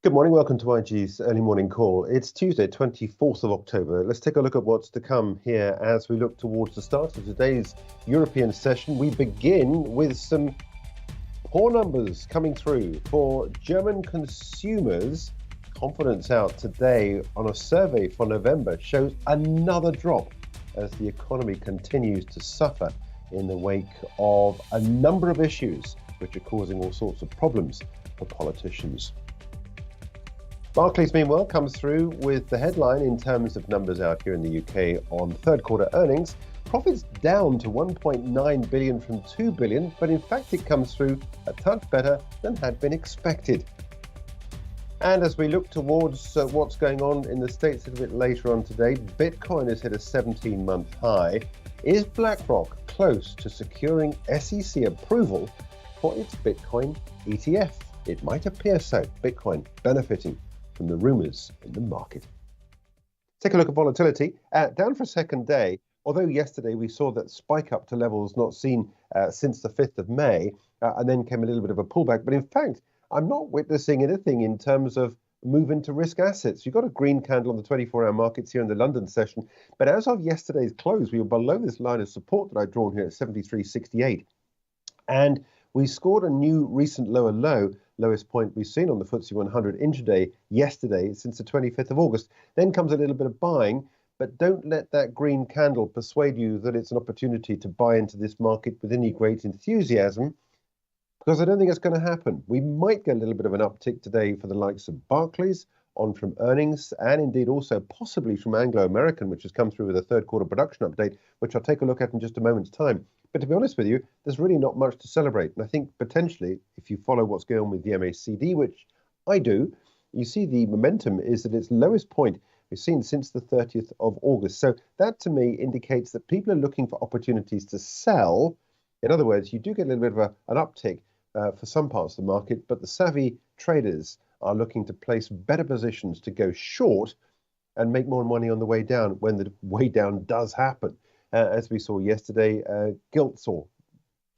Good morning. Welcome to IG's early morning call. It's Tuesday, 24th of October. Let's take a look at what's to come here as we look towards the start of today's European session. We begin with some poor numbers coming through for German consumers. Confidence out today on a survey for November shows another drop as the economy continues to suffer in the wake of a number of issues which are causing all sorts of problems for politicians. Barclays, meanwhile, comes through with the headline in terms of numbers out here in the UK on third quarter earnings. Profits down to 1.9 billion from 2 billion, but in fact it comes through a touch better than had been expected. And as we look towards what's going on in the States a little bit later on today, Bitcoin has hit a 17-month high. Is BlackRock close to securing SEC approval for its Bitcoin ETF? It might appear so. Bitcoin benefiting from the rumours in the market. Take a look at volatility. Down for a second day, although yesterday we saw that spike up to levels not seen since the 5th of May, and then came a little bit of a pullback. But in fact, I'm not witnessing anything in terms of move into risk assets. You've got a green candle on the 24-hour markets here in the London session. But as of yesterday's close, we were below this line of support that I've drawn here at 73.68. And we scored a new recent lower low, lowest point we've seen on the FTSE 100 intraday yesterday since the 25th of August. Then comes a little bit of buying, but don't let that green candle persuade you that it's an opportunity to buy into this market with any great enthusiasm, because I don't think it's going to happen. We might get a little bit of an uptick today for the likes of Barclays on from earnings, and indeed also possibly from Anglo-American, which has come through with a third quarter production update, which I'll take a look at in just a moment's time. But to be honest with you, there's really not much to celebrate. And I think potentially, if you follow what's going on with the MACD, which I do, you see the momentum is at its lowest point we've seen since the 30th of August. So that to me indicates that people are looking for opportunities to sell. In other words, you do get a little bit of an uptick for some parts of the market, but the savvy traders are looking to place better positions to go short and make more money on the way down when the way down does happen. As we saw yesterday, gilts, or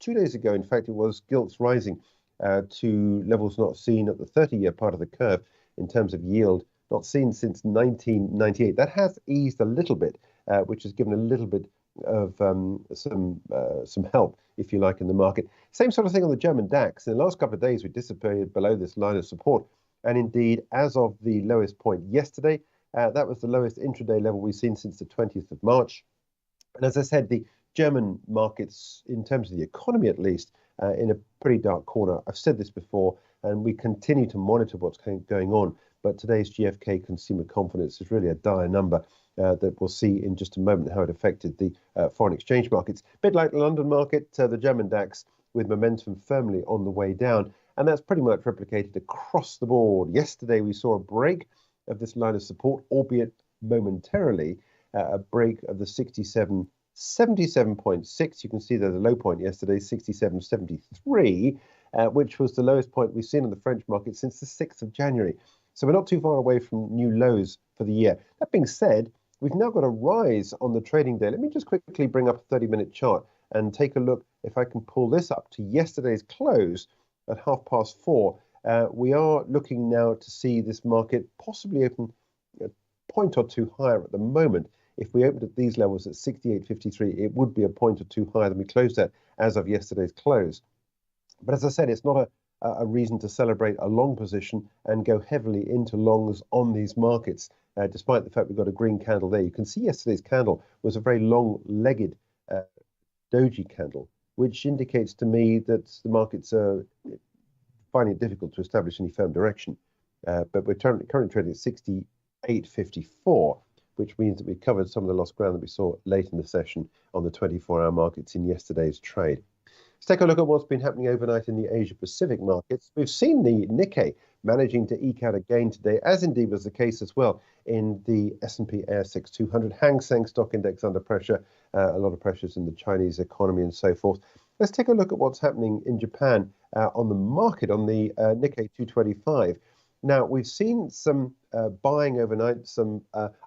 2 days ago, in fact, it was gilts rising to levels not seen at the 30-year part of the curve in terms of yield, not seen since 1998. That has eased a little bit, which has given a little bit of some help, if you like, in the market. Same sort of thing on the German DAX. In the last couple of days, we disappeared below this line of support. And indeed, as of the lowest point yesterday, that was the lowest intraday level we've seen since the 20th of March. And as I said, the German markets, in terms of the economy at least, in a pretty dark corner. I've said this before, and we continue to monitor what's going on. But today's GfK consumer confidence is really a dire number that we'll see in just a moment how it affected the foreign exchange markets. A bit like the London market, the German DAX with momentum firmly on the way down. And that's pretty much replicated across the board. Yesterday, we saw a break of this line of support, albeit momentarily, a break of the 77.6. You can see there the low point yesterday, 67.73, which was the lowest point we've seen in the French market since the 6th of January. So we're not too far away from new lows for the year. That being said, we've now got a rise on the trading day. Let me just quickly bring up a 30-minute chart and take a look if I can pull this up to yesterday's close at 4:30. We are looking now to see this market possibly open a point or two higher at the moment. If we opened at these levels at 68.53, it would be a point or two higher than we closed at as of yesterday's close. But as I said, it's not a reason to celebrate a long position and go heavily into longs on these markets, despite the fact we've got a green candle there. You can see yesterday's candle was a very long-legged doji candle, which indicates to me that the markets are finding it difficult to establish any firm direction. But we're currently trading at 68.54, which means that we've covered some of the lost ground that we saw late in the session on the 24-hour markets in yesterday's trade. Let's take a look at what's been happening overnight in the Asia-Pacific markets. We've seen the Nikkei managing to eke out a gain today, as indeed was the case as well in the S&P ASX 200. Hang Seng stock index under pressure, a lot of pressures in the Chinese economy and so forth. Let's take a look at what's happening in Japan on the market, on the Nikkei 225. Now, we've seen some buying overnight, some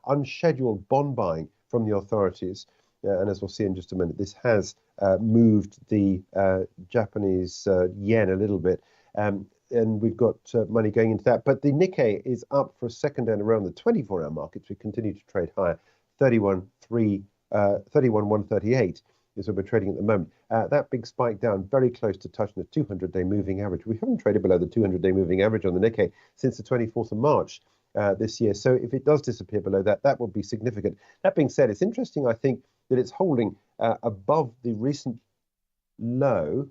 unscheduled bond buying from the authorities. And as we'll see in just a minute, this has moved the Japanese yen a little bit. and we've got money going into that. But the Nikkei is up for a second and around the 24-hour markets. We continue to trade higher. 31,138 is what we're trading at the moment. That big spike down, very close to touching the 200-day moving average. We haven't traded below the 200-day moving average on the Nikkei since the 24th of March this year. So if it does disappear below that, that would be significant. That being said, it's interesting, I think, that it's holding above the recent low.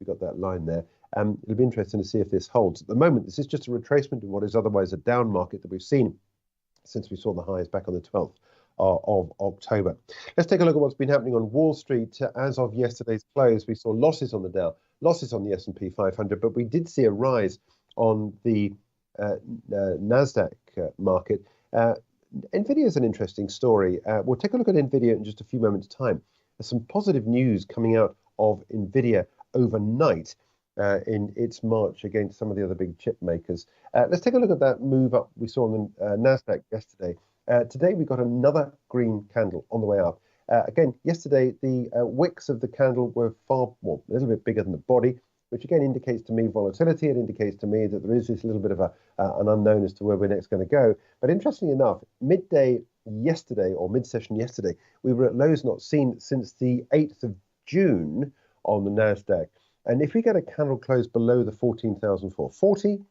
We've got that line there. It'll be interesting to see if this holds. At the moment, this is just a retracement of what is otherwise a down market that we've seen since we saw the highs back on the 12th of October. Let's take a look at what's been happening on Wall Street. As of yesterday's close, we saw losses on the Dow, losses on the S&P 500, but we did see a rise on the NASDAQ market. NVIDIA is an interesting story. We'll take a look at NVIDIA in just a few moments' time. There's some positive news coming out of NVIDIA overnight in its march against some of the other big chip makers. Let's take a look at that move up we saw on the NASDAQ yesterday. Today we got another green candle on the way up. Again, yesterday the wicks of the candle were a little bit bigger than the body, which again indicates to me volatility. It indicates to me that there is this little bit of an unknown as to where we're next going to go. But interestingly enough, midday yesterday, or mid-session yesterday, we were at lows not seen since the 8th of June on the NASDAQ. And if we get a candle close below the 14,440,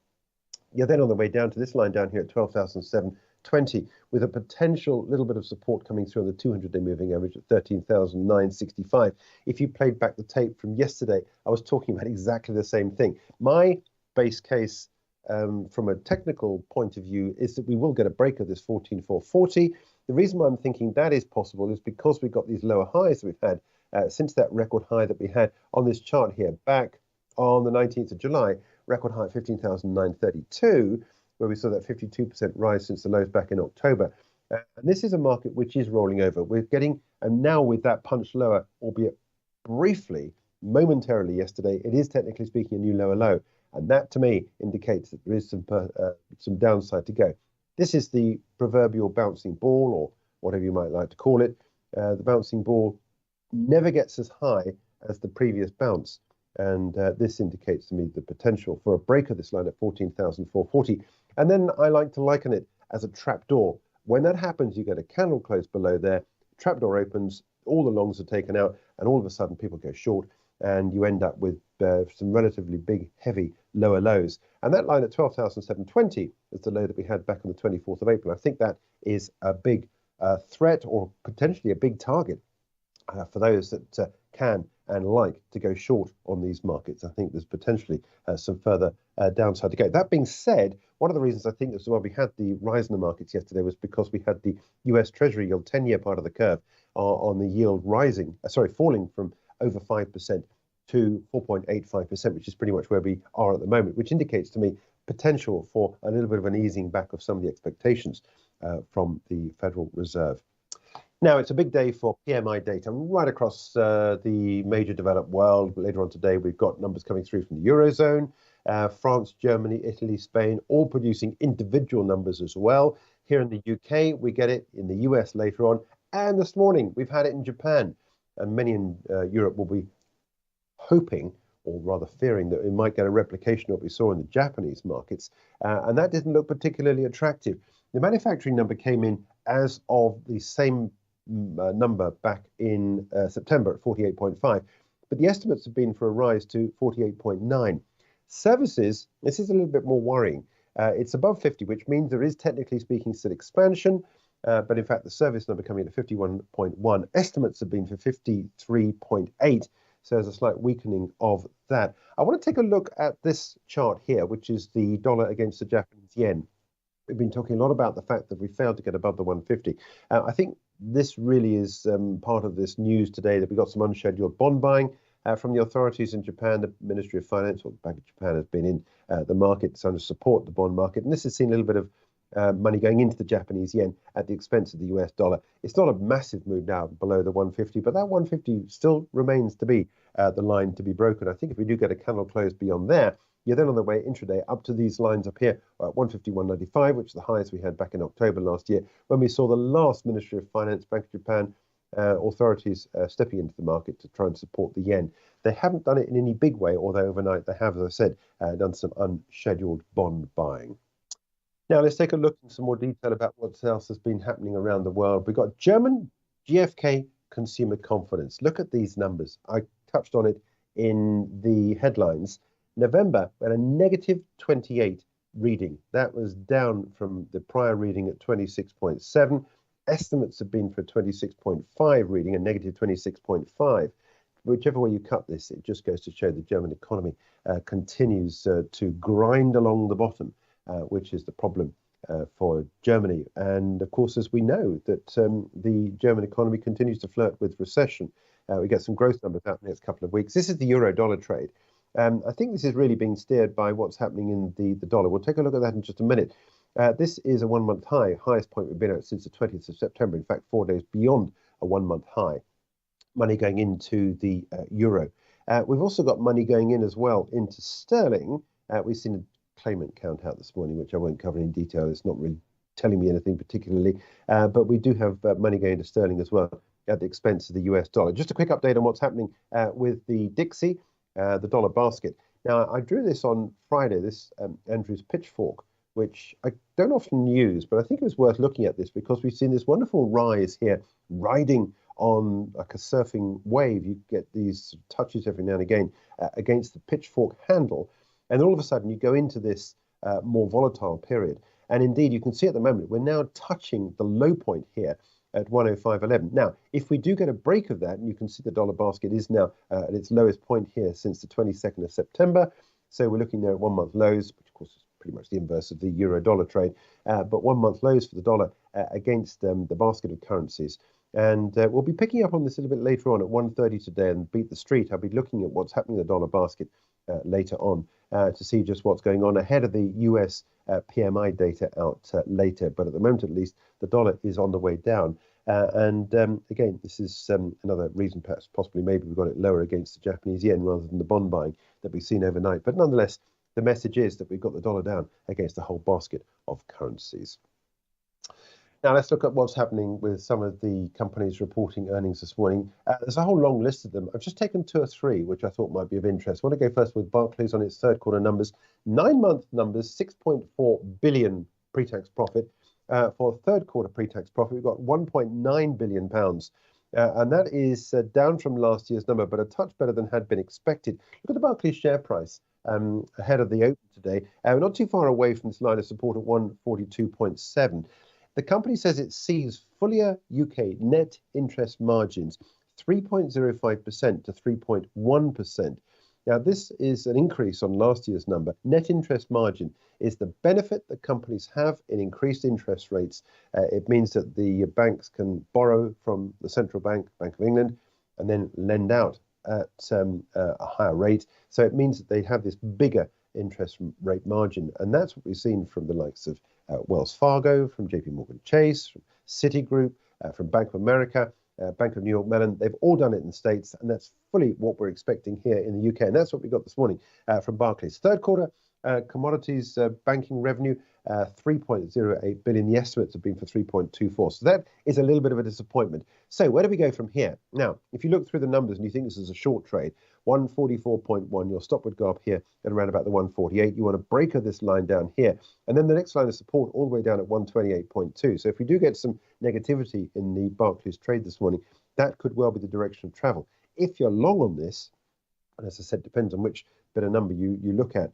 you're then on the way down to this line down here at 12,720, with a potential little bit of support coming through on the 200-day moving average at 13,965. If you played back the tape from yesterday, I was talking about exactly the same thing. My base case from a technical point of view is that we will get a break of this 14,440. The reason why I'm thinking that is possible is because we've got these lower highs that we've had since that record high that we had on this chart here back on the 19th of July, record high 15,932, where we saw that 52% rise since the lows back in October. And this is a market which is rolling over. We're getting, and now with that punch lower, albeit briefly, momentarily yesterday, it is technically speaking a new lower low. And that to me indicates that there is some downside to go. This is the proverbial bouncing ball, or whatever you might like to call it. The bouncing ball never gets as high as the previous bounce. And this indicates to me the potential for a break of this line at 14,440. And then I like to liken it as a trapdoor. When that happens, you get a candle close below there, trapdoor opens, all the longs are taken out, and all of a sudden people go short, and you end up with some relatively big, heavy lower lows. And that line at 12,720 is the low that we had back on the 24th of April. I think that is a big threat, or potentially a big target for those that can and like to go short on these markets. I think there's potentially some further downside to go. That being said, one of the reasons I think as well we had the rise in the markets yesterday was because we had the US Treasury yield, 10-year part of the curve, on the yield falling from over 5% to 4.85%, which is pretty much where we are at the moment, which indicates to me potential for a little bit of an easing back of some of the expectations from the Federal Reserve. Now, it's a big day for PMI data right across the major developed world. Later on today, we've got numbers coming through from the Eurozone, France, Germany, Italy, Spain, all producing individual numbers as well. Here in the UK, we get it in the US later on. And this morning, we've had it in Japan. And many in Europe will be hoping, or rather fearing, that we might get a replication of what we saw in the Japanese markets. And that didn't look particularly attractive. The manufacturing number came in as of the same number back in September at 48.5, but the estimates have been for a rise to 48.9. Services, this is a little bit more worrying. It's above 50, which means there is technically speaking still expansion, but in fact the service number coming in at 51.1. Estimates have been for 53.8, so there's a slight weakening of that. I want to take a look at this chart here, which is the dollar against the Japanese yen. We've been talking a lot about the fact that we failed to get above the 150. I think this really is part of this news today, that we got some unscheduled bond buying from the authorities in Japan. The Ministry of Finance, or the Bank of Japan, has been in the market trying to support the bond market. And this has seen a little bit of money going into the Japanese yen at the expense of the US dollar. It's not a massive move now below the 150, but that 150 still remains to be the line to be broken. I think if we do get a candle close beyond there, you're then on the way intraday up to these lines up here at 151.95, which is the highest we had back in October last year, when we saw the last Ministry of Finance, Bank of Japan, authorities stepping into the market to try and support the yen. They haven't done it in any big way, although overnight they have, as I said, done some unscheduled bond buying. Now, let's take a look in some more detail about what else has been happening around the world. We've got German GfK consumer confidence. Look at these numbers. I touched on it in the headlines. November, we had a negative 28 reading. That was down from the prior reading at 26.7. Estimates have been for 26.5 reading, a negative 26.5. Whichever way you cut this, it just goes to show the German economy continues to grind along the bottom. Which is the problem for Germany. And of course, as we know, that the German economy continues to flirt with recession. We get some growth numbers out in the next couple of weeks. This is the euro-dollar trade. I think this is really being steered by what's happening in the dollar. We'll take a look at that in just a minute. This is a one-month high, highest point we've been at since the 20th of September. In fact, 4 days beyond a one-month high. Money going into the euro. We've also got money going in as well into sterling. We've seen a claimant count out this morning, which I won't cover in detail. It's not really telling me anything particularly, but we do have money going to sterling as well at the expense of the US dollar. Just a quick update on what's happening with the Dixie, the dollar basket. Now, I drew this on Friday, this Andrew's pitchfork, which I don't often use, but I think it was worth looking at this because we've seen this wonderful rise here, riding on like a surfing wave. You get these touches every now and again against the pitchfork handle. And all of a sudden, you go into this more volatile period. And indeed, you can see at the moment, we're now touching the low point here at 105.11. Now, if we do get a break of that, and you can see the dollar basket is now at its lowest point here since the 22nd of September. So we're looking there at 1 month lows, which of course is pretty much the inverse of the euro-dollar trade. But 1 month lows for the dollar against the basket of currencies. And we'll be picking up on this a little bit later on at 1:30 today and beat the street. I'll be looking at what's happening in the dollar basket later on to see just what's going on ahead of the US PMI data out later. But at the moment, at least, the dollar is on the way down. Again, this is another reason, perhaps, possibly, maybe we've got it lower against the Japanese yen rather than the bond buying that we've seen overnight. But nonetheless, the message is that we've got the dollar down against a whole basket of currencies. Now, let's look at what's happening with some of the companies reporting earnings this morning. There's a whole long list of them. I've just taken 2 or 3, which I thought might be of interest. I want to go first with Barclays on its third quarter numbers. 9-month numbers, 6.4 billion pre-tax profit. For third quarter pre-tax profit, we've got 1.9 billion pounds. And that is down from last year's number, but a touch better than had been expected. Look at the Barclays share price ahead of the open today. We're not too far away from this line of support at 142.7. The company says it sees full-year UK net interest margins 3.05% to 3.1%. Now, this is an increase on last year's number. Net interest margin is the benefit that companies have in increased interest rates. It means that the banks can borrow from the central bank, Bank of England, and then lend out at a higher rate. So it means that they have this bigger interest rate margin. And that's what we've seen from the likes of Wells Fargo, from JP Morgan Chase, from Citigroup, from Bank of America, Bank of New York Mellon. They've all done it in the States, and that's fully what we're expecting here in the UK. And that's what we got this morning from Barclays. Third quarter commodities banking revenue, 3.08 billion. The estimates have been for 3.24. So that is a little bit of a disappointment. So where do we go from here? Now, if you look through the numbers and you think this is a short trade, 144.1, your stop would go up here at around about the 148. You want to break this line down here. And then the next line of support all the way down at 128.2. So if we do get some negativity in the Barclays trade this morning, that could well be the direction of travel. If you're long on this, and as I said, depends on which bit of number you look at,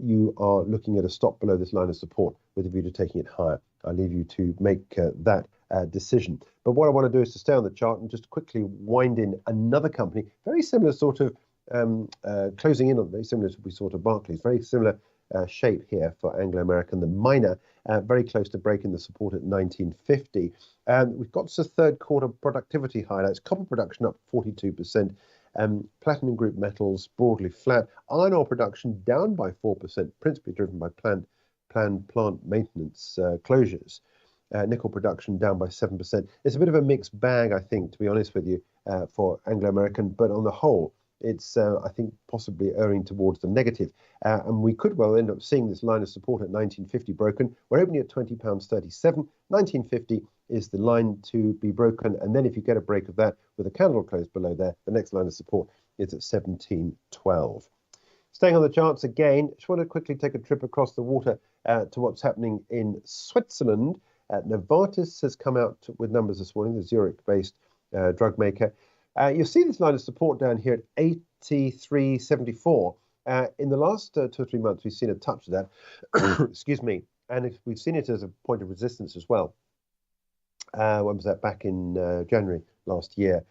you are looking at a stop below this line of support with a view to taking it higher. I'll leave you to make that decision. But what I want to do is to stay on the chart and just quickly wind in another company, very similar sort of closing in on, very similar to we saw to Barclays, very similar shape here for Anglo American, the miner, very close to breaking the support at 1950. We've got to third quarter productivity highlights, copper production up 42%. Platinum group metals broadly flat. Iron ore production down by 4%, principally driven by planned plant maintenance closures. Nickel production down by 7%. It's a bit of a mixed bag, I think, to be honest with you, for Anglo American. But on the whole, it's, I think, possibly erring towards the negative. And we could well end up seeing this line of support at 19.50 broken. We're opening at £20.37. 19.50 is the line to be broken. And then if you get a break of that with a candle close below there, the next line of support is at 17.12. Staying on the charts again, just want to quickly take a trip across the water to what's happening in Switzerland. Novartis has come out with numbers this morning, the Zurich-based drug maker. You'll see this line of support down here at 83.74. In the last 2 or 3 months, we've seen a touch of that. Excuse me. And we've seen it as a point of resistance as well. When was that? Back in January last year.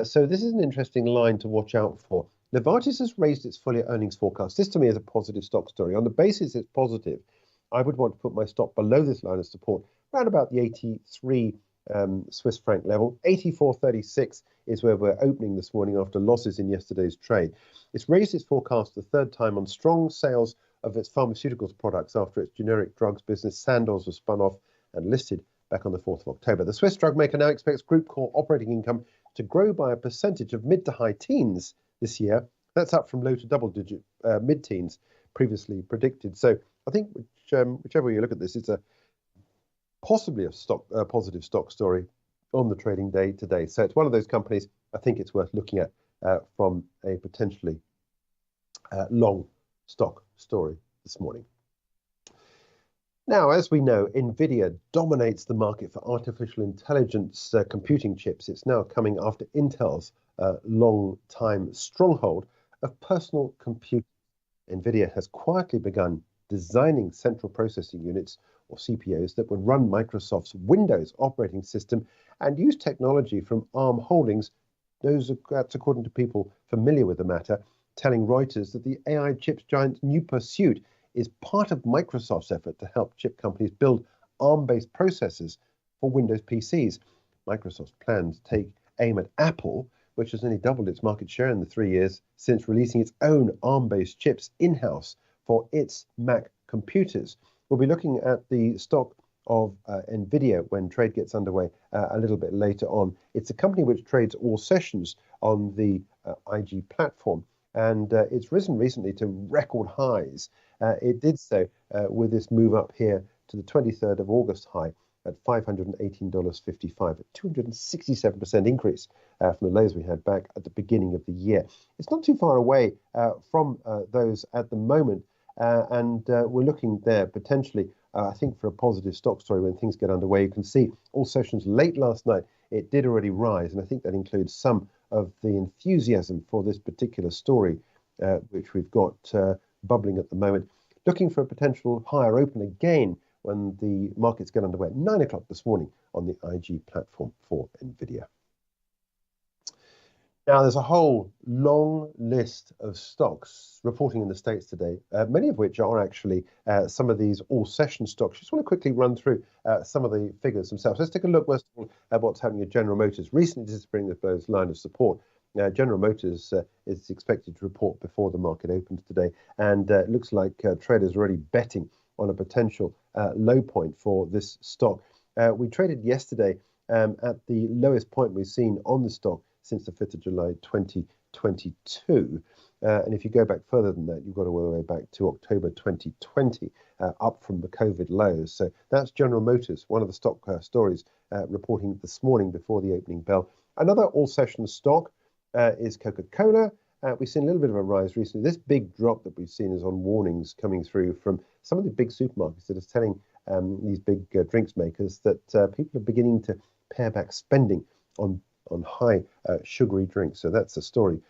So this is an interesting line to watch out for. Novartis has raised its full-year earnings forecast. This, to me, is a positive stock story. On the basis it's positive, I would want to put my stop below this line of support, around about the 83 Swiss franc level. 84.36 is where we're opening this morning after losses in yesterday's trade. It's raised its forecast the third time on strong sales of its pharmaceuticals products after its generic drugs business Sandoz was spun off and listed back on the 4th of October. The Swiss drug maker now expects group core operating income to grow by a percentage of mid to high teens this year. That's up from low to double-digit mid-teens previously predicted. So I think whichever way you look at this, it's possibly a positive stock story on the trading day today. So it's one of those companies I think it's worth looking at from a potentially long stock story this morning. Now, as we know, NVIDIA dominates the market for artificial intelligence computing chips. It's now coming after Intel's long-time stronghold of personal computing. NVIDIA has quietly begun designing central processing units, or CPUs, that would run Microsoft's Windows operating system and use technology from ARM Holdings. That's according to people familiar with the matter, telling Reuters that the AI chips giant's new pursuit is part of Microsoft's effort to help chip companies build ARM-based processors for Windows PCs. Microsoft's plans take aim at Apple, which has nearly doubled its market share in the 3 years since releasing its own ARM-based chips in-house for its Mac computers. We'll be looking at the stock of NVIDIA when trade gets underway a little bit later on. It's a company which trades all sessions on the IG platform, and it's risen recently to record highs. It did so with this move up here to the 23rd of August high at $518.55, a 267% increase from the lows we had back at the beginning of the year. It's not too far away from those at the moment, and we're looking there potentially, I think, for a positive stock story when things get underway. You can see all sessions late last night, it did already rise, and I think that includes some of the enthusiasm for this particular story, which we've got bubbling at the moment. Looking for a potential higher open again when the markets get underway at 9 o'clock this morning on the IG platform for NVIDIA. Now, there's a whole long list of stocks reporting in the States today, many of which are actually some of these all-session stocks. Just want to quickly run through some of the figures themselves. Let's take a look first of all at what's happening at General Motors. Recently disappearing the line of support. General Motors is expected to report before the market opens today, and it looks like traders are already betting on a potential low point for this stock. We traded yesterday at the lowest point we've seen on the stock since the 5th of July 2022. And if you go back further than that, you've got to go all the way back to October 2020, up from the COVID lows. So that's General Motors, one of the stock stories reporting this morning before the opening bell. Another all-session stock is Coca-Cola. We've seen a little bit of a rise recently. This big drop that we've seen is on warnings coming through from some of the big supermarkets that are telling these big drinks makers that people are beginning to pare back spending on high sugary drinks. So that's a story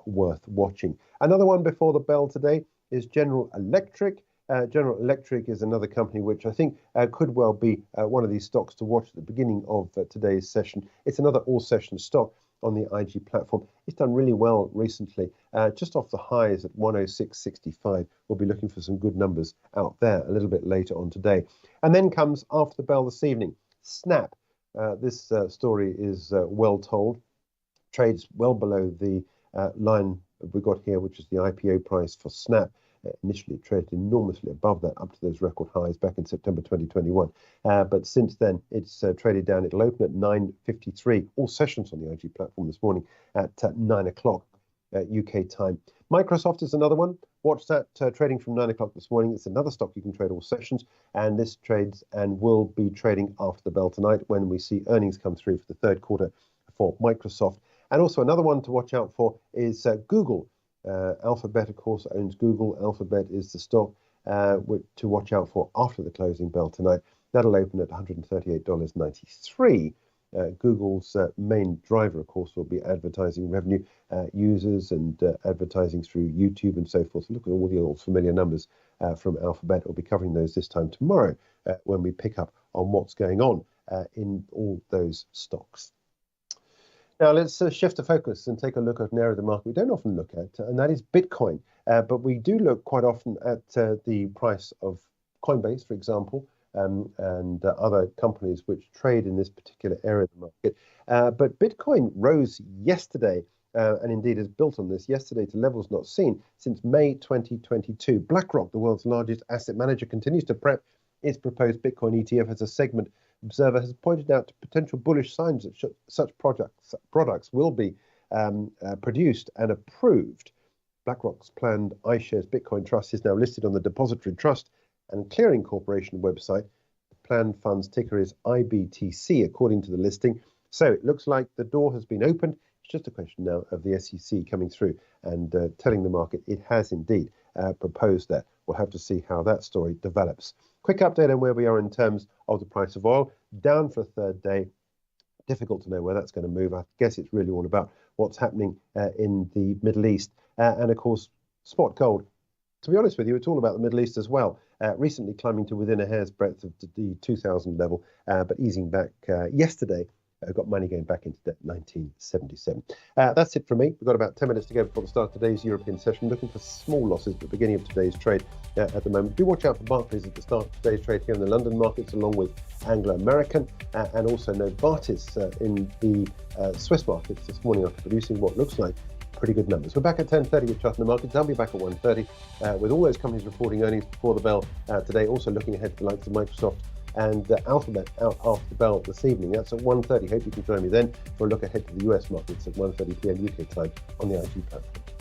worth watching. Another one before the bell today is General Electric. General Electric is another company which I think could well be one of these stocks to watch at the beginning of today's session. It's another all-session stock on the IG platform. It's done really well recently, just off the highs at 106.65. We'll be looking for some good numbers out there a little bit later on today. And then comes after the bell this evening, Snap. This story is well told. Trades well below the line we got here, which is the IPO price for Snap. Initially, it traded enormously above that, up to those record highs back in September 2021. But since then, it's traded down. It'll open at 9.53. All sessions on the IG platform this morning at 9 o'clock. UK time. Microsoft is another one. Watch that trading from 9 o'clock this morning. It's another stock you can trade all sessions, and this trades and will be trading after the bell tonight when we see earnings come through for the third quarter for Microsoft. And also another one to watch out for is Google. Alphabet, of course, owns Google. Alphabet is the stock to watch out for after the closing bell tonight. That'll open at $138.93. Google's main driver, of course, will be advertising revenue, users and advertising through YouTube and so forth. So look at all the old familiar numbers from Alphabet. We'll be covering those this time tomorrow when we pick up on what's going on in all those stocks. Now, let's shift the focus and take a look at an area of the market we don't often look at, and that is Bitcoin. But we do look quite often at the price of Coinbase, for example, and other companies which trade in this particular area of the market. But Bitcoin rose yesterday, and indeed is built on this yesterday to levels not seen since May 2022. BlackRock, the world's largest asset manager, continues to prep its proposed Bitcoin ETF as a segment. Observer has pointed out potential bullish signs that such products will be produced and approved. BlackRock's planned iShares Bitcoin Trust is now listed on the Depository Trust and Clearing Corporation website. The planned fund's ticker is IBTC, according to the listing. So it looks like the door has been opened. It's just a question now of the SEC coming through and telling the market it has indeed proposed that. We'll have to see how that story develops. Quick update on where we are in terms of the price of oil. Down for a third day. Difficult to know where that's going to move. I guess it's really all about what's happening in the Middle East. And of course, spot gold. To be honest with you, it's all about the Middle East as well. Recently climbing to within a hair's breadth of the 2000 level, but easing back yesterday. Got money going back into debt, 1977. That's it from me. We've got about 10 minutes to go before the start of today's European session. Looking for small losses at the beginning of today's trade at the moment. Do watch out for Barclays at the start of today's trade here in the London markets, along with Anglo-American and also Novartis in the Swiss markets this morning after producing what looks like pretty good numbers. We're back at 10:30 with Chart in the Markets. I'll be back at 1:30 with all those companies reporting earnings before the bell today. Also looking ahead to the likes of Microsoft and Alphabet out after the bell this evening. That's at 1:30. Hope you can join me then for a look ahead to the US markets at 1:30 p.m. UK time on the IG platform.